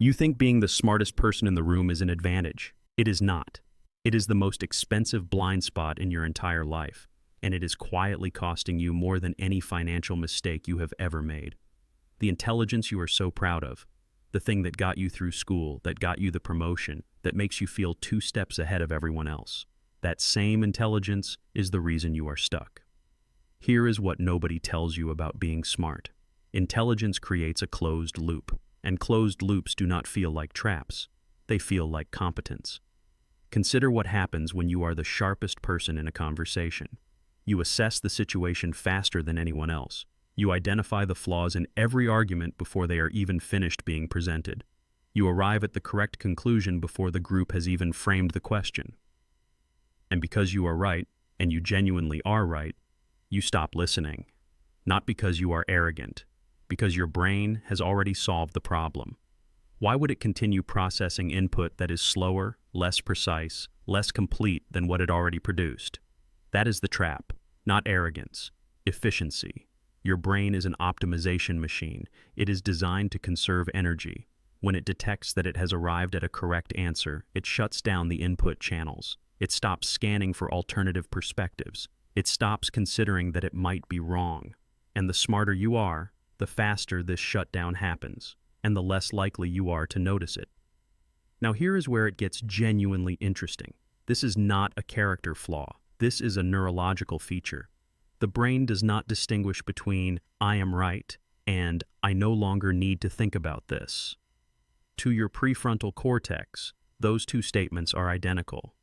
You think being the smartest person in the room is an advantage. It is not. It is the most expensive blind spot in your entire life, and it is quietly costing you more than any financial mistake you have ever made. The intelligence you are so proud of, the thing that got you through school, that got you the promotion, that makes you feel 2 steps ahead of everyone else. That same intelligence is the reason you are stuck. Here is what nobody tells you about being smart. Intelligence creates a closed loop, and closed loops do not feel like traps. They feel like competence. Consider what happens when you are the sharpest person in a conversation. You assess the situation faster than anyone else. You identify the flaws in every argument before they are even finished being presented. You arrive at the correct conclusion before the group has even framed the question. And because you are right, and you genuinely are right, you stop listening. Not because you are arrogant, because your brain has already solved the problem. Why would it continue processing input that is slower, less precise, less complete than what it already produced? That is the trap, not arrogance, efficiency. Your brain is an optimization machine. It is designed to conserve energy. When it detects that it has arrived at a correct answer, it shuts down the input channels. It stops scanning for alternative perspectives. It stops considering that it might be wrong. And the smarter you are, the faster this shutdown happens, and the less likely you are to notice it. Now here is where it gets genuinely interesting. This is not a character flaw. This is a neurological feature. The brain does not distinguish between "I am right" and "I no longer need to think about this." To your prefrontal cortex, those 2 statements are identical.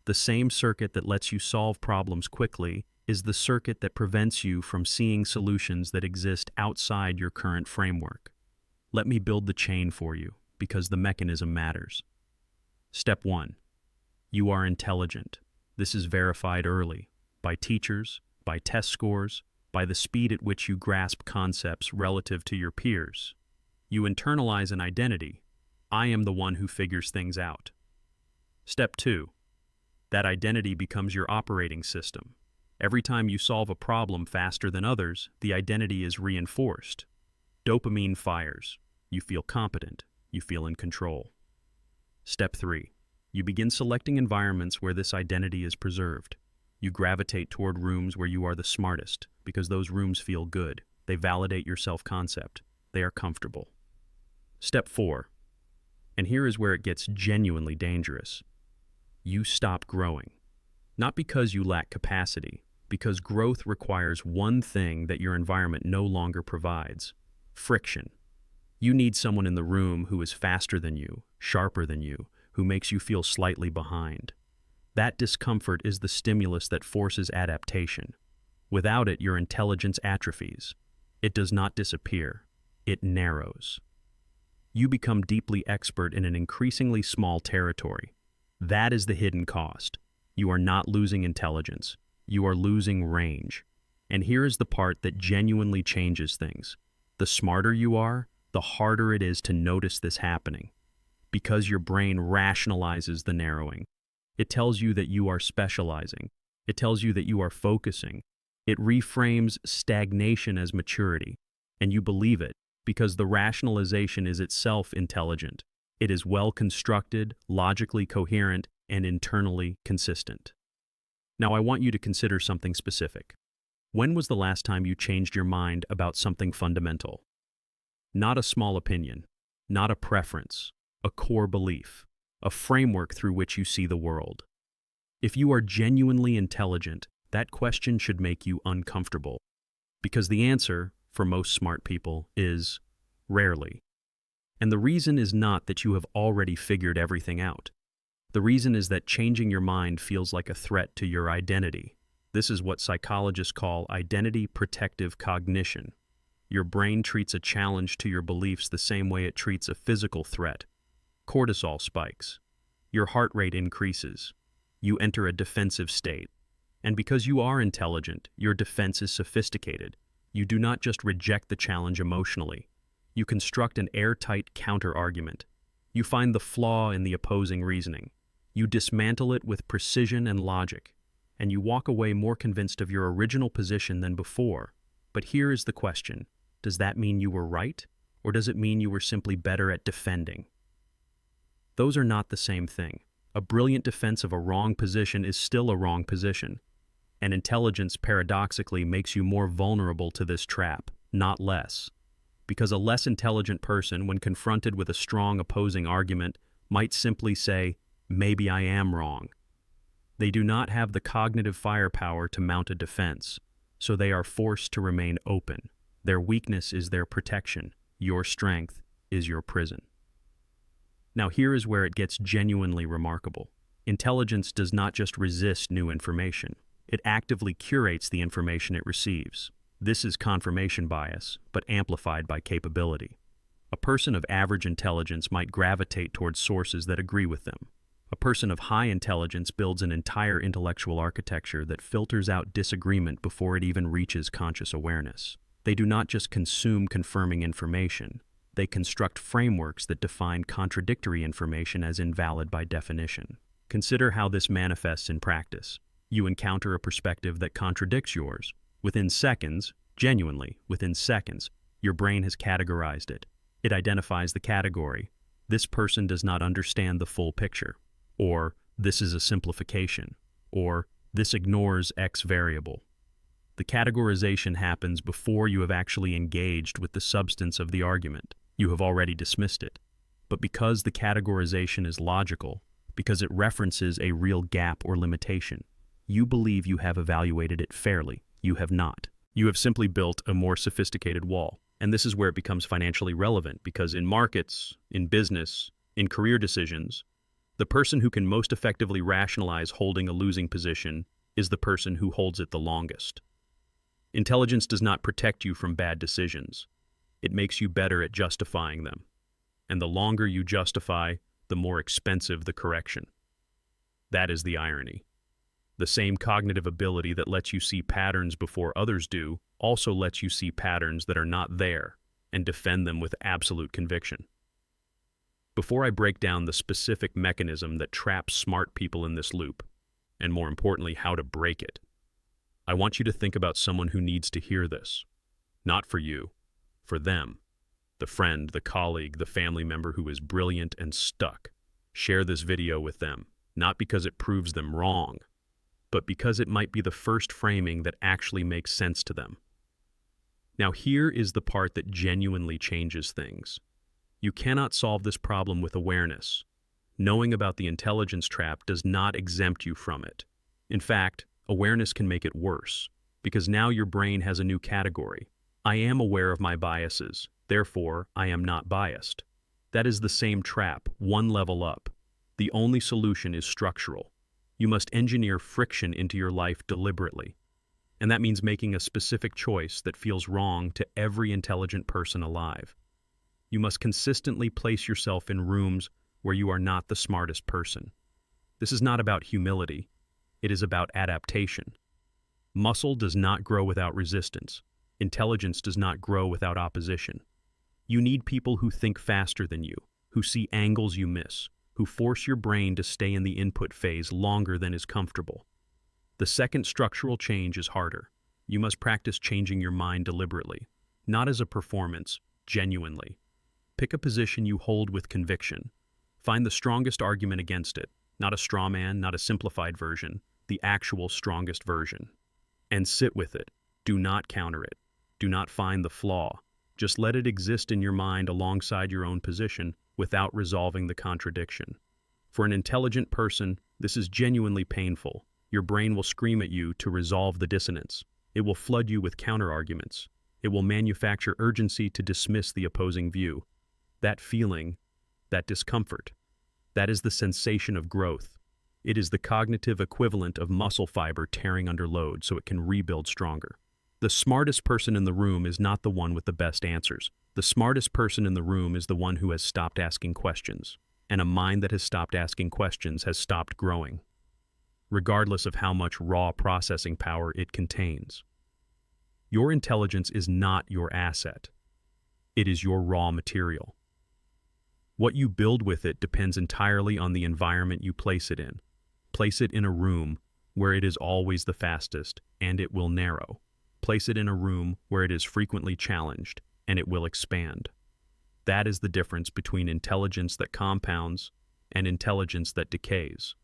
The same circuit that lets you solve problems quickly is the circuit that prevents you from seeing solutions that exist outside your current framework. Let me build the chain for you, because the mechanism matters. Step 1. You are intelligent. This is verified early, by teachers, by test scores, by the speed at which you grasp concepts relative to your peers. You internalize an identity. I am the one who figures things out. Step 2. That identity becomes your operating system. Every time you solve a problem faster than others, the identity is reinforced. Dopamine fires. You feel competent. You feel in control. Step 3. You begin selecting environments where this identity is preserved. You gravitate toward rooms where you are the smartest, because those rooms feel good. They validate your self-concept. They are comfortable. Step 4. And here is where it gets genuinely dangerous. You stop growing. Not because you lack capacity, because growth requires one thing that your environment no longer provides: friction. You need someone in the room who is faster than you, sharper than you, who makes you feel slightly behind. That discomfort is the stimulus that forces adaptation. Without it, your intelligence atrophies. It does not disappear. It narrows. You become deeply expert in an increasingly small territory. That is the hidden cost. You are not losing intelligence. You are losing range. And here is the part that genuinely changes things. The smarter you are, the harder it is to notice this happening. Because your brain rationalizes the narrowing. It tells you that you are specializing. It tells you that you are focusing. It reframes stagnation as maturity. And you believe it, because the rationalization is itself intelligent. It is well constructed, logically coherent, and internally consistent. Now I want you to consider something specific. When was the last time you changed your mind about something fundamental? Not a small opinion, not a preference, a core belief, a framework through which you see the world. If you are genuinely intelligent, that question should make you uncomfortable, because the answer, for most smart people, is rarely. And the reason is not that you have already figured everything out. The reason is that changing your mind feels like a threat to your identity. This is what psychologists call identity protective cognition. Your brain treats a challenge to your beliefs the same way it treats a physical threat. Cortisol spikes. Your heart rate increases. You enter a defensive state. And because you are intelligent, your defense is sophisticated. You do not just reject the challenge emotionally. You construct an airtight counter-argument. You find the flaw in the opposing reasoning. You dismantle it with precision and logic. And you walk away more convinced of your original position than before. But here is the question. Does that mean you were right? Or does it mean you were simply better at defending? Those are not the same thing. A brilliant defense of a wrong position is still a wrong position. And intelligence paradoxically makes you more vulnerable to this trap, not less. Because a less intelligent person, when confronted with a strong opposing argument, might simply say, "Maybe I am wrong." They do not have the cognitive firepower to mount a defense, so they are forced to remain open. Their weakness is their protection. Your strength is your prison. Now here is where it gets genuinely remarkable. Intelligence does not just resist new information. It actively curates the information it receives. This is confirmation bias, but amplified by capability. A person of average intelligence might gravitate towards sources that agree with them. A person of high intelligence builds an entire intellectual architecture that filters out disagreement before it even reaches conscious awareness. They do not just consume confirming information. They construct frameworks that define contradictory information as invalid by definition. Consider how this manifests in practice. You encounter a perspective that contradicts yours. Within seconds, genuinely within seconds, your brain has categorized it. It identifies the category. This person does not understand the full picture. Or, this is a simplification. Or, this ignores X variable. The categorization happens before you have actually engaged with the substance of the argument. You have already dismissed it. But because the categorization is logical, because it references a real gap or limitation, you believe you have evaluated it fairly. You have not. You have simply built a more sophisticated wall. And this is where it becomes financially relevant, because in markets, in business, in career decisions, the person who can most effectively rationalize holding a losing position is the person who holds it the longest. Intelligence does not protect you from bad decisions. It makes you better at justifying them. And the longer you justify, the more expensive the correction. That is the irony. The same cognitive ability that lets you see patterns before others do also lets you see patterns that are not there and defend them with absolute conviction. Before I break down the specific mechanism that traps smart people in this loop, and more importantly, how to break it, I want you to think about someone who needs to hear this. Not for you, for them. The friend, the colleague, the family member who is brilliant and stuck. Share this video with them, not because it proves them wrong, but because it might be the first framing that actually makes sense to them. Now here is the part that genuinely changes things. You cannot solve this problem with awareness. Knowing about the intelligence trap does not exempt you from it. In fact, awareness can make it worse, because now your brain has a new category. I am aware of my biases, therefore I am not biased. That is the same trap, one level up. The only solution is structural. You must engineer friction into your life deliberately. And that means making a specific choice that feels wrong to every intelligent person alive. You must consistently place yourself in rooms where you are not the smartest person. This is not about humility. It is about adaptation. Muscle does not grow without resistance. Intelligence does not grow without opposition. You need people who think faster than you, who see angles you miss, who force your brain to stay in the input phase longer than is comfortable. The second structural change is harder. You must practice changing your mind deliberately, not as a performance, genuinely. Pick a position you hold with conviction. Find the strongest argument against it, not a straw man, not a simplified version, the actual strongest version. And sit with it. Do not counter it. Do not find the flaw. Just let it exist in your mind alongside your own position without resolving the contradiction. For an intelligent person, this is genuinely painful. Your brain will scream at you to resolve the dissonance. It will flood you with counterarguments. It will manufacture urgency to dismiss the opposing view. That feeling, that discomfort, that is the sensation of growth. It is the cognitive equivalent of muscle fiber tearing under load so it can rebuild stronger. The smartest person in the room is not the one with the best answers. The smartest person in the room is the one who has stopped asking questions. And a mind that has stopped asking questions has stopped growing, regardless of how much raw processing power it contains. Your intelligence is not your asset. It is your raw material. What you build with it depends entirely on the environment you place it in. Place it in a room where it is always the fastest, and it will narrow. Place it in a room where it is frequently challenged, and it will expand. That is the difference between intelligence that compounds and intelligence that decays.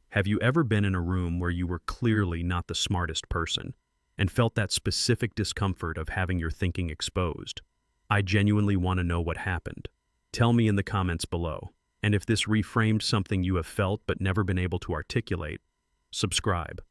Have you ever been in a room where you were clearly not the smartest person and felt that specific discomfort of having your thinking exposed? I genuinely want to know what happened. Tell me in the comments below. And if this reframed something you have felt but never been able to articulate, subscribe.